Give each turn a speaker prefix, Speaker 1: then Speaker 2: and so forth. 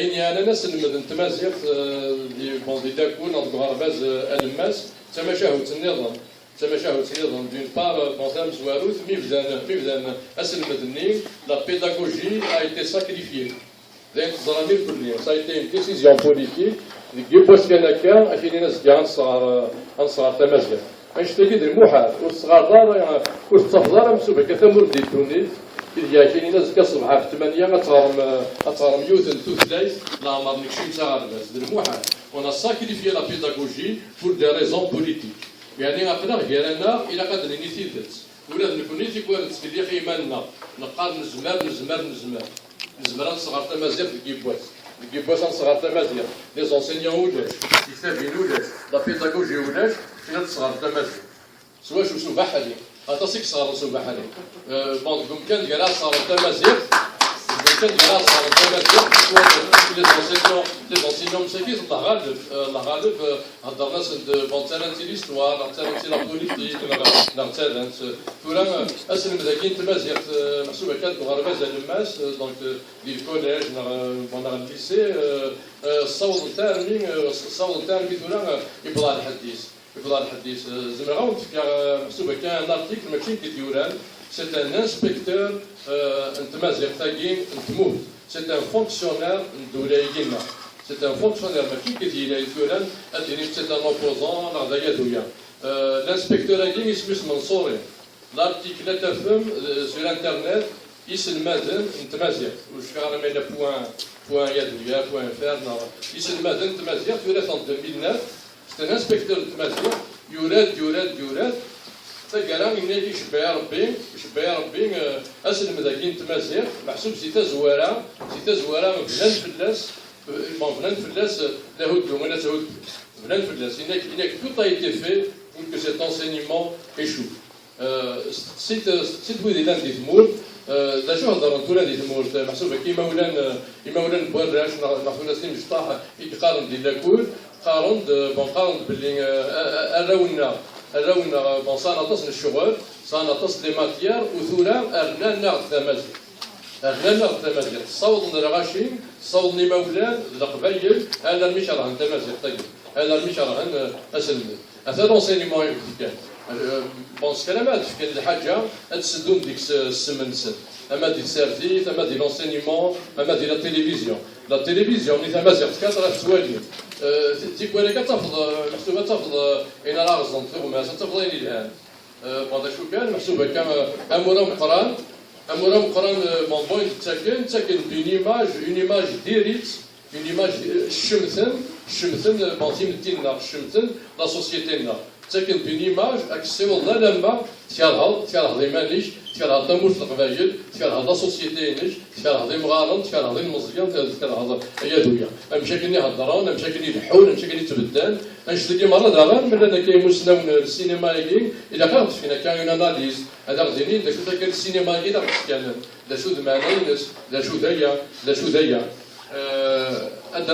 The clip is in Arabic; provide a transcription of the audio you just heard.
Speaker 1: أين أنا ناس نتمازيغ دي داكون عند غرباز الماس تماشاهد النظام d'une part Madame Zouarout, Mivzan Asselmedni, la pédagogie a été sacrifiée. Ça a été une décision politique. الجيبوس كان كان عشان ناس كان صار تمازيغ. اش تجد المحال والصغار دار والصفدار مسوبه كثمر دي تونس كي عشان ناس كصبح في 8 اطارم يوثن توثلايث لا عمر نكشي تاع المحال. On a sacrifié la pédagogie pour des raisons politiques. يعني أقدر ديالنا إلى قدر نيتيدت ولا نكون تيكون تسكلي خيماننا نقال نزمر نصغر تمازيغ الكيبواس نصغر تمازيغ لي زونسينيون ولاش السيستم ولاش لا بيداغوجي ولاش فينا تصغر تمازيغ سواء شو بحالي أتصيك صغر سو بحالي بون كان ديالها صغر تمازيغ كان ديالها صغر تمازيغ لي زونسينيون مساكين الله غالب هضرنا بون تالنتي ليستوار تالنتي لا بوليتيك تالنت فورا اسلم ذاكين تمازيغ محسوبه كانت مغاربه الماس دونك دي الكوليج بون الليسي الصوت التارمي فورا يبدا الحديث زعما غاون محسوبه كان لارتيكل ماشي كيديوران سي ان انسبكتور نتمازيغ تاكين نتموت c'est un fonctionnaire de l'Aïgina. C'est un fonctionnaire, mais qui dit c'est un opposant à l'Aïdouya. L'inspecteur Aïgin, il se Mansouri. L'article sur Internet, il se mazen, Tmazir. Je vais le point Yadouya, point FR. Il se mazen, Tmazir, tu restes en 2009. C'est un inspecteur de Tmazir. Yured. تلقى منين يشبع ربي اسلم ذاكين تمازيغ محسوب سيتا زواره فنان فلاس لا هدو ولا تهد فنان فلاس إنك tout a été fait pour que cet enseignement échoue. سيت ويدي لان دي ثمور دا شو هضر نتولا دي ثمور محسوبه كيما ولان بوراش ناخذ سنين مشطاح يقارن دي لاكول قارن باللي الرونا بون سانطس الشغل سانطس لي ماتيير وثورا ارنانا التمازيغ الصوت الرغاشين الصوت اللي مولان القبايل انا المشي راهن تمازيغ طيب انا المشي راهن اسلم هذا لونسينيمون كان بون كلام هذا كان الحاجه تسدون ديك السمنسن اما دي السيرفيس اما دي لونسينيمون اما دي لا تيليفزيون اللي تمازيغ كثره توالي تيكوالي كتفضل محسوبه تفضل الى رازن ثم تفضل الى الان هذا شو كان محسوبه كان امورا مقران موضوع تسكن اون ايماج ديريت اون ايماج الشمثن بانتيمتينا الشمثن لا سوسيتينا تسكن اون ايماج اكسيو الله لما تكرهض مانيش تكرهض تموت القبايل تكرهض لا سوسيتي نيش تكرهض مغارن تكرهض المزيان تكرهض يدويا مشاكل هضران مشاكل يلحون مشاكل يتبدل نشتكي مرة دابا من أنا كيمسناون السينما يجي إلا كانت فينا كاين أناليز هذا غزيني دا شو كان السينما يجي دا كان دا شو دمانينس دا شو ذايا هذا